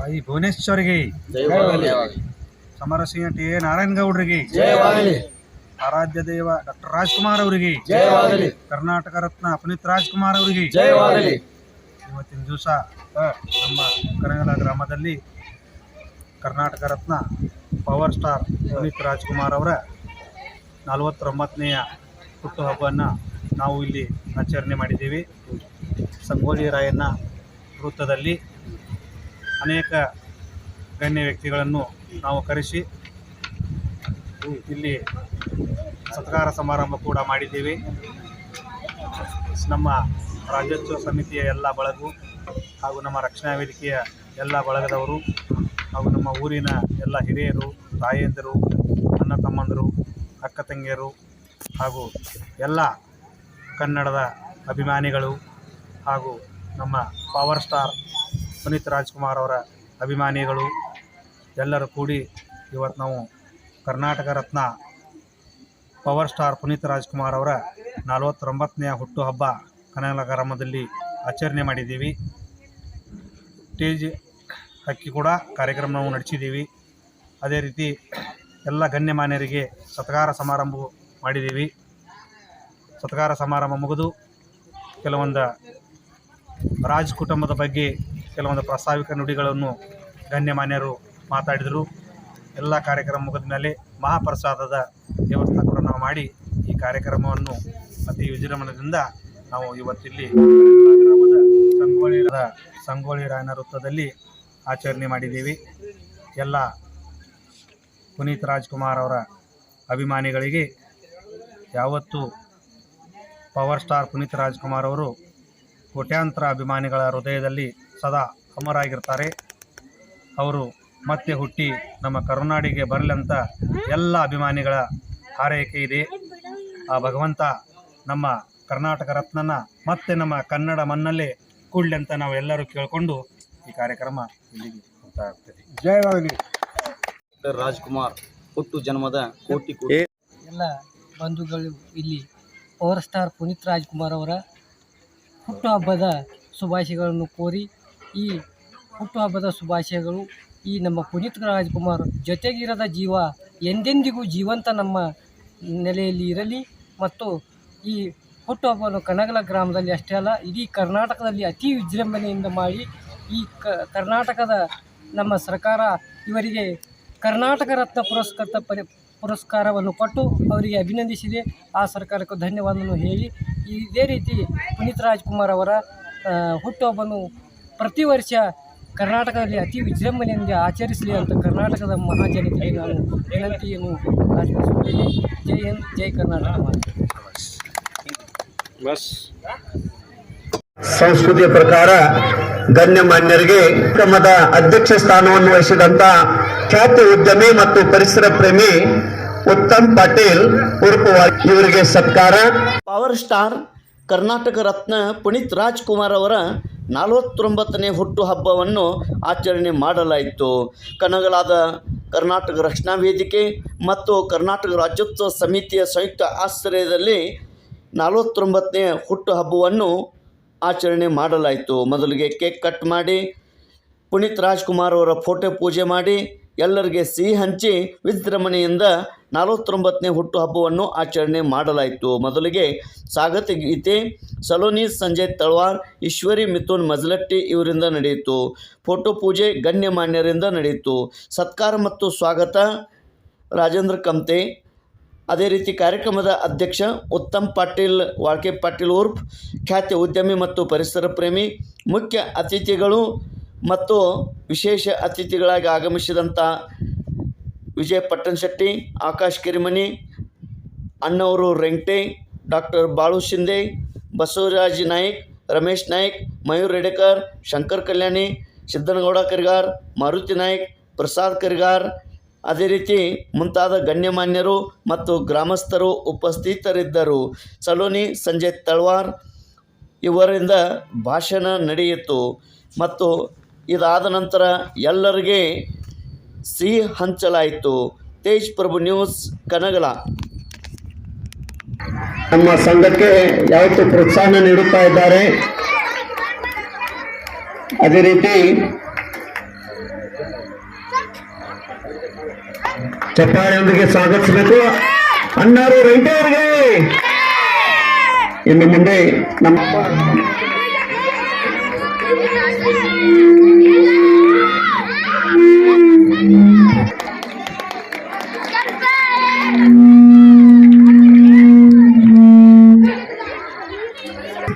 ತಾಯಿ ಭುವನೇಶ್ವರಿಗೆ, Samarasimha T A ನಾರಾಯಣಗೌಡರಿಗೆ, ಆರಾಧ್ಯ ದೇವ doctor Rajkumar ಅವರಿಗೆ, ಕರ್ನಾಟಕ ರತ್ನ ಪುನೀತ್ ರಾಜ್ಕುಮಾರ್ ಅವರಿಗೆ. ಇವತ್ತಿನ ದಿವಸ ನಮ್ಮ ಕನಗಲ ಗ್ರಾಮದಲ್ಲಿ ಕರ್ನಾಟಕ ರತ್ನ ಪವರ್ ಸ್ಟಾರ್ ಪುನೀತ್ ರಾಜ್ಕುಮಾರ್ ಅವರ 49ನೆಯ ಹುಟ್ಟುಹಬ್ಬವನ್ನು ನಾವು ಇಲ್ಲಿ ಆಚರಣೆ ಮಾಡಿದ್ದೀವಿ. ಸಂಗೊಳ್ಳಿ ರಾಯಣ್ಣ ವೃತ್ತದಲ್ಲಿ ಅನೇಕ ಗಣ್ಯ ವ್ಯಕ್ತಿಗಳನ್ನು ನಾವು ಕರೆಸಿ ಇಲ್ಲಿ ಸತ್ಕಾರ ಸಮಾರಂಭ ಕೂಡ ಮಾಡಿದ್ದೀವಿ. ನಮ್ಮ ರಾಜ್ಯೋತ್ಸವ ಸಮಿತಿಯ ಎಲ್ಲ ಬಳಗು ಹಾಗೂ ನಮ್ಮ ರಕ್ಷಣಾ ವೇದಿಕೆಯ ಎಲ್ಲ ಬಳಗದವರು ಹಾಗೂ ನಮ್ಮ ಊರಿನ ಎಲ್ಲ ಹಿರಿಯರು, ತಾಯಂದಿರು, ಅಣ್ಣ ತಮ್ಮಂದರು, ಅಕ್ಕ ತಂಗಿಯರು ಹಾಗೂ ಎಲ್ಲ ಕನ್ನಡದ ಅಭಿಮಾನಿಗಳು ಹಾಗೂ ನಮ್ಮ ಪವರ್ ಸ್ಟಾರ್ ಪುನೀತ್ ರಾಜ್ಕುಮಾರ್ ಅವರ ಅಭಿಮಾನಿಗಳು ಎಲ್ಲರೂ ಕೂಡಿ ಇವತ್ತು ನಾವು ಕರ್ನಾಟಕ ರತ್ನ ಪವರ್ ಸ್ಟಾರ್ ಪುನೀತ್ ರಾಜ್ಕುಮಾರ್ ಅವರ 49ನೆಯ ಹುಟ್ಟುಹಬ್ಬ ಕನಗಲ ಗ್ರಾಮದಲ್ಲಿ ಆಚರಣೆ ಮಾಡಿದ್ದೀವಿ. ಸ್ಟೇಜ್ ಹಕ್ಕಿ ಕೂಡ ಕಾರ್ಯಕ್ರಮ ನಾವು ನಡೆಸಿದ್ದೀವಿ. ಅದೇ ರೀತಿ ಎಲ್ಲ ಗಣ್ಯಮಾನ್ಯರಿಗೆ ಸತ್ಕಾರ ಸಮಾರಂಭ ಮಾಡಿದ್ದೀವಿ. ಸತ್ಕಾರ ಸಮಾರಂಭ ಮುಗಿದು ಕೆಲವೊಂದು ರಾಜ್ ಕುಟುಂಬದ ಬಗ್ಗೆ ಕೆಲವೊಂದು ಪ್ರಾಸ್ತಾವಿಕ ನುಡಿಗಳನ್ನು ಗಣ್ಯಮಾನ್ಯರು ಮಾತಾಡಿದರು. ಎಲ್ಲ ಕಾರ್ಯಕ್ರಮ ಮುಗಿದ ಮೇಲೆ ಮಹಾಪ್ರಸಾದದ ವ್ಯವಸ್ಥೆ ಕೂಡ ನಾವು ಮಾಡಿ ಈ ಕಾರ್ಯಕ್ರಮವನ್ನು ಅತಿ ವಿಜೃಂಭಣೆಯಿಂದ ನಾವು ಇವತ್ತಿಲ್ಲಿ ಗ್ರಾಮದ ಸಂಗೊಳ್ಳಿ ರಾಯಣ್ಣ ವೃತ್ತದಲ್ಲಿ ಆಚರಣೆ ಮಾಡಿದ್ದೀವಿ. ಎಲ್ಲ ಪುನೀತ್ ರಾಜ್ಕುಮಾರ್ ಅವರ ಅಭಿಮಾನಿಗಳಿಗೆ ಯಾವತ್ತೂ ಪವರ್ ಸ್ಟಾರ್ ಪುನೀತ್ ರಾಜ್ಕುಮಾರ್ ಅವರು ಕೋಟ್ಯಾಂತರ ಅಭಿಮಾನಿಗಳ ಹೃದಯದಲ್ಲಿ ಸದಾ ಅಮರಾಗಿರ್ತಾರೆ. ಅವರು ಮತ್ತೆ ಹುಟ್ಟಿ ನಮ್ಮ ಕರುನಾಡಿಗೆ ಬರಲಂತ ಎಲ್ಲ ಅಭಿಮಾನಿಗಳ ಹಾರೈಕೆ ಇದೆ. ಆ ಭಗವಂತ ನಮ್ಮ ಕರ್ನಾಟಕ ರತ್ನನ ಮತ್ತೆ ನಮ್ಮ ಕನ್ನಡ ಮಣ್ಣಲ್ಲೇ ಕೂಡಲಿ ಅಂತ ನಾವು ಎಲ್ಲರೂ ಕೇಳಿಕೊಂಡು ಈ ಕಾರ್ಯಕ್ರಮ ಇಲ್ಲಿಗೆ ಮುಕ್ತಾಯವಾಗ್ತದೆ. ಜಯವಾಗಲಿ. ರಾಜ್ಕುಮಾರ್ ಹುಟ್ಟು ಜನ್ಮದ ಕೋಟಿ ಕೋಟಿ ಎಲ್ಲ ಬಂಧುಗಳು ಇಲ್ಲಿ ಪವರ್ ಸ್ಟಾರ್ ಪುನೀತ್ ರಾಜ್ಕುಮಾರ್ ಅವರ ಹುಟ್ಟುಹಬ್ಬದ ಶುಭಾಶಯಗಳನ್ನು ಕೋರಿ ಈ ಹುಟ್ಟುಹಬ್ಬದ ಶುಭಾಶಯಗಳು ಈ ನಮ್ಮ ಪುನೀತ್ ರಾಜ್ಕುಮಾರ್ ಜೊತೆಗಿರದ ಜೀವ ಎಂದೆಂದಿಗೂ ಜೀವಂತ ನಮ್ಮ ನೆಲೆಯಲ್ಲಿ ಇರಲಿ ಮತ್ತು ಈ ಹುಟ್ಟುಹಬ್ಬವನ್ನು ಕನಗಲ ಗ್ರಾಮದಲ್ಲಿ ಅಷ್ಟೇ ಅಲ್ಲ ಇಡೀ ಕರ್ನಾಟಕದಲ್ಲಿ ಅತಿ ವಿಜೃಂಭಣೆಯಿಂದ ಮಾಡಿ ಈ ಕರ್ನಾಟಕದ ನಮ್ಮ ಸರ್ಕಾರ ಇವರಿಗೆ ಕರ್ನಾಟಕ ರತ್ನ ಪುರಸ್ಕಾರವನ್ನು ಕೊಟ್ಟು ಅವರಿಗೆ ಅಭಿನಂದಿಸಿದೆ. ಆ ಸರ್ಕಾರಕ್ಕೂ ಧನ್ಯವಾದವನ್ನು ಹೇಳಿ ಇದೇ ರೀತಿ ಪುನೀತ್ ರಾಜ್ಕುಮಾರ್ ಅವರ ಹುಟ್ಟುಹಬ್ಬವನ್ನು ಪ್ರತಿ ವರ್ಷ ಕರ್ನಾಟಕದಲ್ಲಿ ಅತಿ ವಿಜೃಂಭಣೆಯಿಂದ ಆಚರಿಸಲಿ ಅಂತ ಕರ್ನಾಟಕದ ಮಹಾಜನತೆಗೆ ನಾನು ವಿನಂತಿಯನ್ನು ಆಚರಿಸುತ್ತೇನೆ. ಜೈ ಹಿಂದ್, ಜೈ ಕರ್ನಾಟಕ. ಸಂಸ್ಕೃತಿಯ ಪ್ರಕಾರ ಗಣ್ಯಮಾನ್ಯರಿಗೆ ಕ್ರಮದ ಅಧ್ಯಕ್ಷ ಸ್ಥಾನವನ್ನು ವಹಿಸಿದಂತ ಖ್ಯಾತ ಉದ್ಯಮಿ ಮತ್ತು ಪರಿಸರ ಪ್ರೇಮಿ ಉತ್ತಮ್ ಪಾಟೀಲ್ ಉರುಪುವಾಡಿ ಇವರಿಗೆ ಸತ್ಕಾರ. ಪವರ್ ಸ್ಟಾರ್ ಕರ್ನಾಟಕ ರತ್ನ ಪುನೀತ್ ರಾಜ್ಕುಮಾರ್ ಅವರ 49ನೇ ಹುಟ್ಟುಹಬ್ಬವನ್ನು ಆಚರಣೆ ಮಾಡಲಾಯಿತು. ಕನಗಲಾದ ಕರ್ನಾಟಕ ರಕ್ಷಣಾ ವೇದಿಕೆ ಮತ್ತು ಕರ್ನಾಟಕ ರಾಜ್ಯೋತ್ಸವ ಸಮಿತಿಯ ಸಂಯುಕ್ತ ಆಶ್ರಯದಲ್ಲಿ 49ನೇ ಹುಟ್ಟುಹಬ್ಬವನ್ನು ಆಚರಣೆ ಮಾಡಲಾಯಿತು. ಮೊದಲಿಗೆ ಕೇಕ್ ಕಟ್ ಮಾಡಿ ಪುನೀತ್ ರಾಜ್ಕುಮಾರ್ ಅವರ ಫೋಟೋ ಪೂಜೆ ಮಾಡಿ ಎಲ್ಲರಿಗೆ ಸಿಹಿ ಹಂಚಿ ವಿಜೃಂಭಣೆಯಿಂದ 49ನೇ ಹುಟ್ಟುಹಬ್ಬವನ್ನು ಆಚರಣೆ ಮಾಡಲಾಯಿತು. ಮೊದಲಿಗೆ ಸ್ವಾಗತ ಗೀತೆ ಸಲೋನಿ ಸಂಜಯ್ ತಳವಾರ್, ಈಶ್ವರಿ ಮಿಥುನ್ ಮಜಲಟ್ಟಿ ಇವರಿಂದ ನಡೆಯಿತು. ಫೋಟೋ ಪೂಜೆ ಗಣ್ಯಮಾನ್ಯರಿಂದ ನಡೆಯಿತು. ಸತ್ಕಾರ ಮತ್ತು ಸ್ವಾಗತ ರಾಜೇಂದ್ರ ಕಮ್ತೆ. ಅದೇ ರೀತಿ ಕಾರ್ಯಕ್ರಮದ ಅಧ್ಯಕ್ಷ ಉತ್ತಮ್ ಪಾಟೀಲ್ ವಾಳ್ಕೆ ಪಾಟೀಲ್ ಉರ್ಫ್ ಖ್ಯಾತ ಉದ್ಯಮಿ ಮತ್ತು ಪರಿಸರ ಪ್ರೇಮಿ. ಮುಖ್ಯ ಅತಿಥಿಗಳು ಮತ್ತು ವಿಶೇಷ ಅತಿಥಿಗಳಾಗಿ ಆಗಮಿಸಿದಂಥ ವಿಜಯ್ ಪಟ್ಟಣಶೆಟ್ಟಿ, ಆಕಾಶ್ ಕಿರಿಮನಿ, ಅಣ್ಣವರು ರೆಂಗ್ಟೆ, ಡಾಕ್ಟರ್ ಬಾಳು ಶಿಂದೆ, ಬಸವರಾಜ್ ನಾಯ್ಕ್, ರಮೇಶ್ ನಾಯ್ಕ್, ಮಯೂರ್ ರೆಡೆಕರ್, ಶಂಕರ್ ಕಲ್ಯಾಣಿ, ಸಿದ್ದನಗೌಡ ಕರಿಗಾರ್, ಮಾರುತಿ ನಾಯ್ಕ್, ಪ್ರಸಾದ್ ಕರಿಗಾರ್, ಅದೇ ರೀತಿ ಮುಂತಾದ ಗಣ್ಯಮಾನ್ಯರು ಮತ್ತು ಗ್ರಾಮಸ್ಥರು ಉಪಸ್ಥಿತರಿದ್ದರು. ಸಲೋನಿ ಸಂಜಯ್ ತಳವಾರ್ ಇವರಿಂದ ಭಾಷಣ ನಡೆಯಿತು ಮತ್ತು ಇದಾದ ನಂತರ ಎಲ್ಲರಿಗೆ ಸಿಹಿ ಹಂಚಲಾಯಿತು. ತೇಜ್ ಪ್ರಭು ನ್ಯೂಸ್ ಕನಗಲ. ನಮ್ಮ ಸಂಘಕ್ಕೆ ಯಾವತ್ತೂ ಪ್ರೋತ್ಸಾಹ ನೀಡುತ್ತಾ ಇದ್ದಾರೆ. ಅದೇ ರೀತಿ ಚಪ್ಪಾಳೆಯೊಂದಿಗೆ ಸ್ವಾಗತಿಸಬೇಕು ಅಣ್ಣಾರು ರೈತ ಅವರಿಗೆ. ಇನ್ನು ಮುಂದೆ ನಮ್ಮ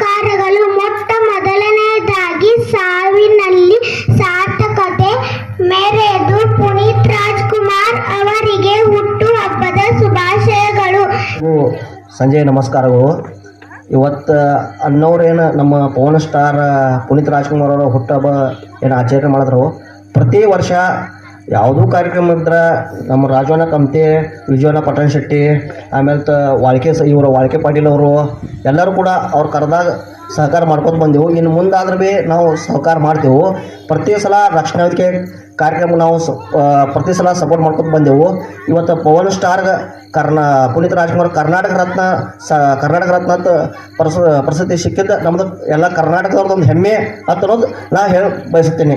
ಕಾರ್ಯಗಳು ಮೊಟ್ಟ ಮೊದಲನೆಯದಾಗಿ ಸಾವಿನಲ್ಲಿ ಸಾರ್ಥಕತೆ ಮೆರೆದು ಪುನೀತ್ ರಾಜ್ಕುಮಾರ್ ಅವರಿಗೆ ಹುಟ್ಟು ಹಬ್ಬದ ಶುಭಾಶಯಗಳು. ಸಂಜೆ ನಮಸ್ಕಾರಗಳು. ಇವತ್ತು ಅಣ್ಣವ್ರೇನು ನಮ್ಮ ಪವನ್ ಸ್ಟಾರ್ ಪುನೀತ್ ರಾಜ್ಕುಮಾರ್ ಅವರ ಹುಟ್ಟುಹಬ್ಬ ಏನು ಆಚರಣೆ ಮಾಡಿದ್ರು. ಪ್ರತಿ ವರ್ಷ ಯಾವುದೂ ಕಾರ್ಯಕ್ರಮ ಇದ್ರೆ ನಮ್ಮ ರಾಜವನ ಕಮ್ತೆ, ವಿಜಯವನ ಪಟ್ಟಣ ಶೆಟ್ಟಿ, ಆಮೇಲೆ ಇವರು ವಾಳ್ಕೆ ಪಾಟೀಲ್ ಅವರು ಎಲ್ಲರೂ ಕೂಡ ಅವ್ರು ಕರೆದಾಗ ಸಹಕಾರ ಮಾಡ್ಕೊತ ಬಂದೆವು. ಇನ್ನು ಮುಂದಾದ್ರೂ ಭೀ ನಾವು ಸಹಕಾರ ಮಾಡ್ತೇವೆ. ಪ್ರತಿ ಸಲ ರಕ್ಷಣಾ ವೇದಿಕೆ ಕಾರ್ಯಕ್ರಮ ನಾವು ಪ್ರತಿ ಸಲ ಸಪೋರ್ಟ್ ಮಾಡ್ಕೊತ ಬಂದೆವು. ಇವತ್ತು ಪವನ್ ಸ್ಟಾರ್ ಪುನೀತ್ ರಾಜ್ಕುಮಾರ್ ಕರ್ನಾಟಕ ರತ್ನ ಅಂತ ಪ್ರಸಿದ್ಧಿ ಸಿಕ್ಕಿದ್ದು ನಮ್ಮದು ಎಲ್ಲ ಕರ್ನಾಟಕದವ್ರದ್ದು ಒಂದು ಹೆಮ್ಮೆ ಅಂತ ಅನ್ನೋದು ನಾ ಹೇಳಿ ಬಯಸುತ್ತೇನೆ.